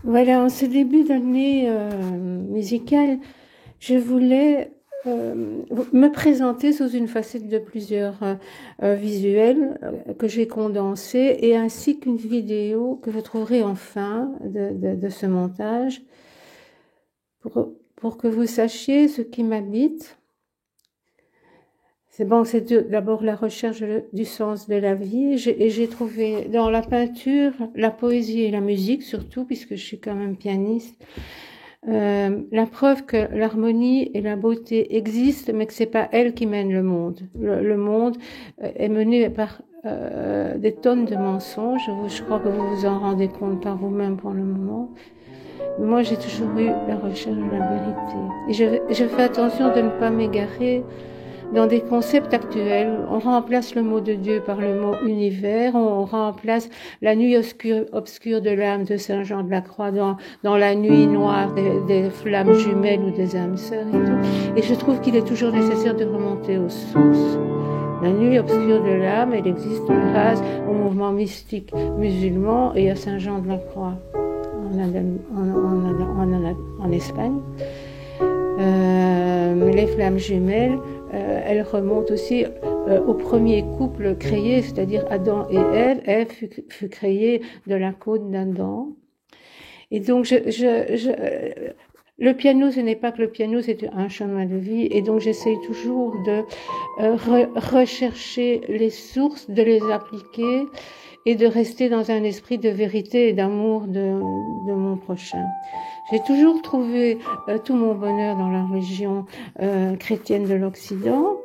Voilà, en ce début d'année musicale, je voulais me présenter sous une facette de plusieurs visuels que j'ai condensés et ainsi qu'une vidéo que vous trouverez en fin de ce montage pour que vous sachiez ce qui m'habite. C'est bon, c'est d'abord la recherche du sens de la vie. Et j'ai trouvé dans la peinture, la poésie et la musique surtout, puisque je suis quand même pianiste, la preuve que l'harmonie et la beauté existent, mais que c'est pas elle qui mène le monde. Le monde est mené par des tonnes de mensonges. Je crois que vous vous en rendez compte par vous-même pour le moment. Moi, j'ai toujours eu la recherche de la vérité. Et je fais attention de ne pas m'égarer dans des concepts actuels. On remplace le mot de Dieu par le mot univers, on remplace la nuit obscure de l'âme de Saint Jean de la Croix dans la nuit noire des flammes jumelles ou des âmes sœurs et tout. Et je trouve qu'il est toujours nécessaire de remonter aux sources. La nuit obscure de l'âme, elle existe grâce au mouvement mystique musulman et à Saint Jean de la Croix en Espagne. Les flammes jumelles, elles remontent aussi au premier couple créé, c'est-à-dire Adam et Ève. Ève fut créée de la côte d'Adam. Et donc, le piano, ce n'est pas que le piano, c'est un chemin de vie. Et donc, j'essaye toujours de rechercher les sources, de les appliquer et de rester dans un esprit de vérité et d'amour de mon prochain. J'ai toujours trouvé tout mon bonheur dans la religion chrétienne de l'Occident,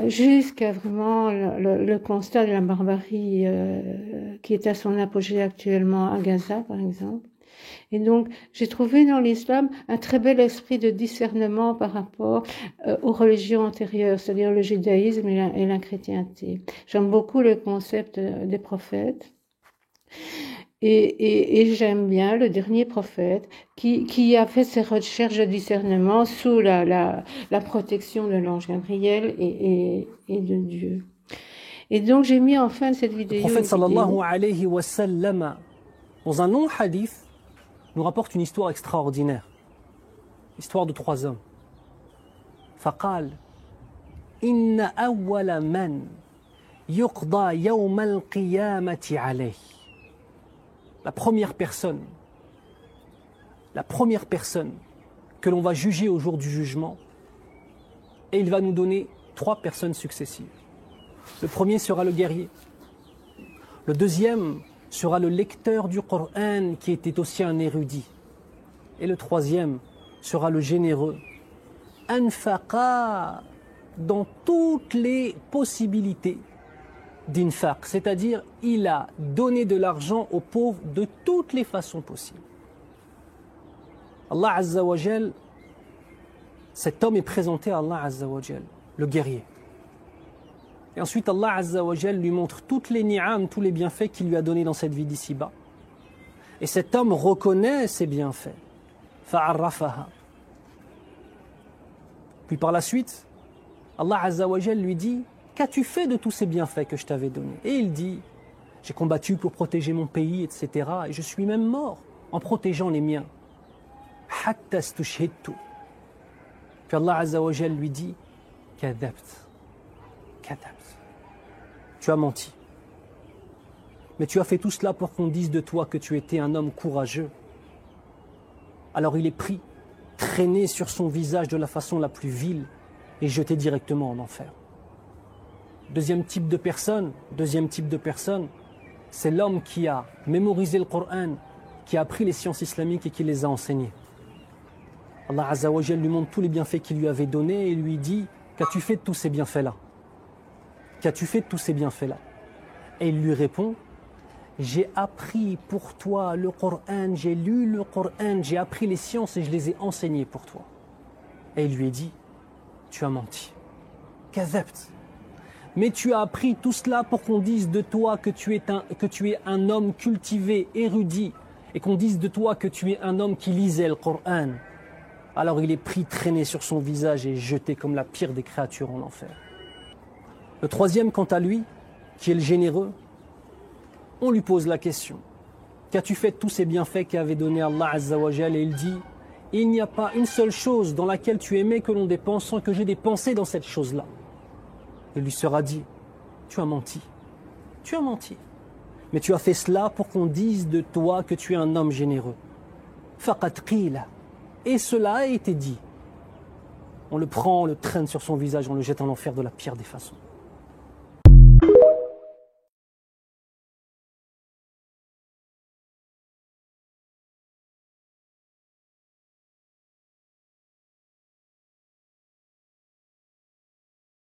jusqu'à vraiment le constat de la barbarie qui est à son apogée actuellement à Gaza, par exemple. Et donc, j'ai trouvé dans l'islam un très bel esprit de discernement par rapport aux religions antérieures, c'est-à-dire le judaïsme et la chrétienté. J'aime beaucoup le concept des prophètes. Et j'aime bien le dernier prophète qui a fait ses recherches de discernement sous la protection de l'ange Gabriel et de Dieu. Et donc, j'ai mis en fin de cette vidéo... Le prophète sallallahu alayhi wa sallam, dans un long hadith, nous rapporte une histoire extraordinaire. L'histoire de 3 hommes. فقال إن أول من يقضى يوم القيامة عليه. La première personne que l'on va juger au jour du jugement, et il va nous donner 3 personnes successives. Le premier sera le guerrier. Le deuxième sera le lecteur du Coran qui était aussi un érudit. Et le troisième sera le généreux. Anfaqa, dans toutes les possibilités d'infaq, c'est-à-dire il a donné de l'argent aux pauvres de toutes les façons possibles. Allah Azza wa Jal, cet homme est présenté à Allah Azza wa Jal, le guerrier. Et ensuite Allah Azza wa Jal lui montre toutes les ni'am, tous les bienfaits qu'il lui a donnés dans cette vie d'ici-bas. Et cet homme reconnaît ces bienfaits. Fa'arrafaha. Puis par la suite, Allah Azza wa Jal lui dit: qu'as-tu fait de tous ces bienfaits que je t'avais donnés? Et il dit: j'ai combattu pour protéger mon pays, etc. Et je suis même mort en protégeant les miens. Hatta stushhidtu. Puis Allah Azza wa Jal lui dit: kadhabt. Tu as menti. Mais tu as fait tout cela pour qu'on dise de toi que tu étais un homme courageux. Alors il est pris, traîné sur son visage de la façon la plus vile et jeté directement en enfer. Deuxième type de personne, c'est l'homme qui a mémorisé le Coran, qui a appris les sciences islamiques et qui les a enseignées. Allah Azza wa Jal lui montre tous les bienfaits qu'il lui avait donnés et lui dit: qu'as-tu fait de tous ces bienfaits-là? Qu'as-tu fait de tous ces bienfaits-là? Et il lui répond: j'ai appris pour toi le Coran, j'ai lu le Coran, j'ai appris les sciences et je les ai enseignées pour toi. Et il lui dit: tu as menti. Kadhabt. Mais tu as appris tout cela pour qu'on dise de toi que tu es un homme cultivé, érudit, et qu'on dise de toi que tu es un homme qui lisait le Coran. Alors il est pris, traîné sur son visage et jeté comme la pire des créatures en enfer. Le troisième, quant à lui, qui est le généreux, on lui pose la question: qu'as-tu fait de tous ces bienfaits qu'avait donné Allah Azza wa Jal? Et il dit, il n'y a pas une seule chose dans laquelle tu aimais que l'on dépense sans que j'ai dépensé dans cette chose-là. Il lui sera dit, tu as menti. Tu as menti. Mais tu as fait cela pour qu'on dise de toi que tu es un homme généreux. Faqad qila. Et cela a été dit. On le prend, on le traîne sur son visage, on le jette en enfer de la pire des façons.